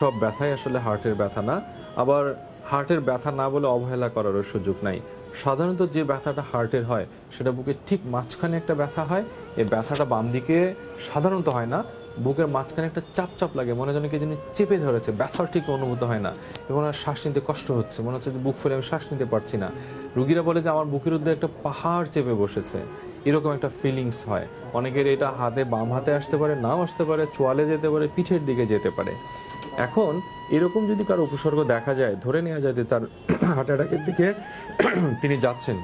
সব ব্যথাই আসলে হার্টের ব্যথা না। আবার হার্টের ব্যথা না বলে অবহেলা করারও সুযোগ নাই। সাধারণত যে ব্যথাটা হার্টের হয় সেটা বুকের ঠিক মাঝখানে একটা ব্যথা হয়। এই ব্যথাটা বাম দিকে সাধারণত হয় না। বুকের মাঝখানে একটা চাপ চাপ লাগে, মনে যেন কে যেন চেপে ধরেছে, ব্যথাও ঠিক অনুভূত হয় না এবং আর শ্বাস নিতে কষ্ট হচ্ছে, মনে হচ্ছে যে বুক ফুলে আমি শ্বাস নিতে পারছি না। রুগীরা বলে যে আমার বুকের মধ্যে একটা পাহাড় চেপে বসেছে, এরকম একটা ফিলিংস হয়। অনেকের এটা হাতে, বাম হাতে আসতে পারে, নাও আসতে পারে, চোয়ালে যেতে পারে, পিঠের দিকে যেতে পারে। এখন এরকম যদি কারো উপসর্গ দেখা যায়, ধরে নেওয়া যায় যে তার হার্ট অ্যাটাকের দিকে তিনি যাচ্ছেন,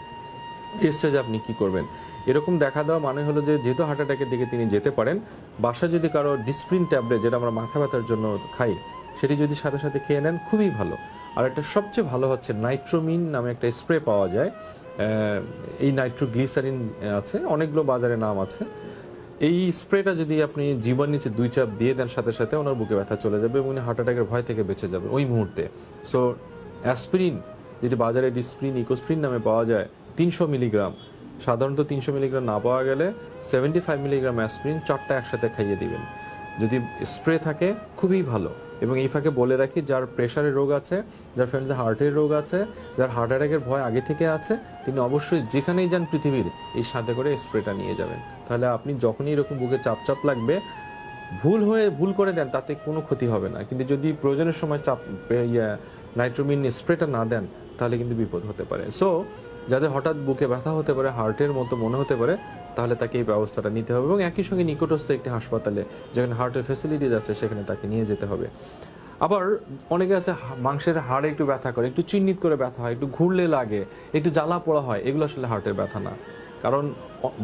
এই স্টেজে আপনি কি করবেন? এরকম দেখা দেওয়া মানে হলো যে যেহেতু হার্ট অ্যাটাকের দিকে তিনি যেতে পারেন, বাসায় যদি কারো ডিসপ্রিন ট্যাবলেট, যেটা আমরা মাথা ব্যথার জন্য খাই, সেটি যদি সাথে সাথে খেয়ে নেন খুবই ভালো। আর একটা সবচেয়ে ভালো হচ্ছে নাইট্রোমিন নামে একটা স্প্রে পাওয়া যায়। এই নাইট্রোগ্লিসারিন আছে, অনেকগুলো বাজারে নাম আছে। এই স্প্রেটা যদি আপনি জিহ্বার নিচে 2 চাপ দিয়ে দেন, সাথে সাথে ওনার বুকে ব্যথা চলে যাবে এবং উনি হার্ট অ্যাটাকের ভয় থেকে বেঁচে যাবে ওই মুহূর্তে। সো অ্যাসপিরিন, যেটি বাজারে ডিসপ্রিন, ইকোস্প্রিন নামে পাওয়া যায়, 300 মিলিগ্রাম, সাধারণত 300 মিলিগ্রাম না পাওয়া গেলে 75 মিলিগ্রাম অ্যাসপিরিন 4টা একসাথে খাইয়ে দিবেন। যদি স্প্রে থাকে খুবই ভালো। এবং এই ফাঁকে বলে রাখি, যার প্রেশারের রোগ আছে, যার ফ্যামিলিতে হার্টের রোগ আছে, যার হার্ট অ্যাটাকের ভয় আগে থেকে আছে, তিনি অবশ্যই যেখানেই যান পৃথিবীর এই সাথে করে স্প্রেটা নিয়ে যাবেন। তাহলে আপনি যখনই এরকম বুকে চাপ চাপ লাগবে, ভুল করে দেন, তাতে কোনো ক্ষতি হবে না। কিন্তু যদি প্রয়োজনের সময় নাইট্রোমিন স্প্রেটা না দেন, তাহলে কিন্তু বিপদ হতে পারে। সো যাদের হঠাৎ বুকে ব্যথা হতে পারে, হার্টের মতো মনে হতে পারে, তাহলে তাকে এই ব্যবস্থাটা নিতে হবে এবং একই সঙ্গে নিকটস্থ একটি হাসপাতালে, যেখানে হার্টের ফ্যাসিলিটিস আছে, সেখানে তাকে নিয়ে যেতে হবে। আবার অনেকে আছে মাংসের হাড়ে একটু ব্যথা করে, একটু চিহ্নিত করে ব্যথা হয়, একটু ঘুরলে লাগে, একটু জ্বালা পোড়া হয়, এগুলো আসলে হার্টের ব্যথা না। কারণ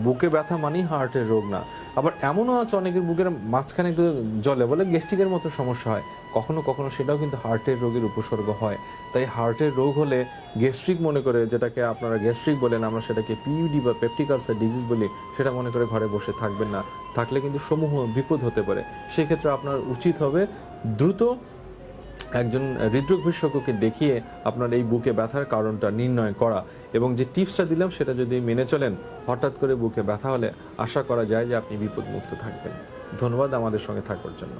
বুকে ব্যথা মানেই হার্টের রোগ না। আবার এমনও আছে অনেকের বুকের মাঝখানে একটু জ্বলে, বলে গ্যাস্ট্রিকের মতো সমস্যা হয়, কখনো কখনো সেটাও কিন্তু হার্টের রোগের উপসর্গ হয়। তাই হার্টের রোগ হলে গ্যাস্ট্রিক মনে করে, যেটাকে আপনারা গ্যাস্ট্রিক বলেন, আমরা সেটাকে পিইউডি বা পেপটিক আলসার ডিজিজ বলি, সেটা মনে করে ঘরে বসে থাকবেন না। থাকলে কিন্তু সমূহ বিপদ হতে পারে। সেক্ষেত্রে আপনার উচিত হবে দ্রুত একজন হৃদরোগ বিশেষজ্ঞকে দেখিয়ে আপনার এই বুকে ব্যথার কারণটা নির্ণয় করা, এবং যে টিপসটা দিলাম সেটা যদি মেনে চলেন, হঠাৎ করে বুকে ব্যথা হলে আশা করা যায় যে আপনি বিপদমুক্ত থাকবেন। ধন্যবাদ আমাদের সঙ্গে থাকার জন্য।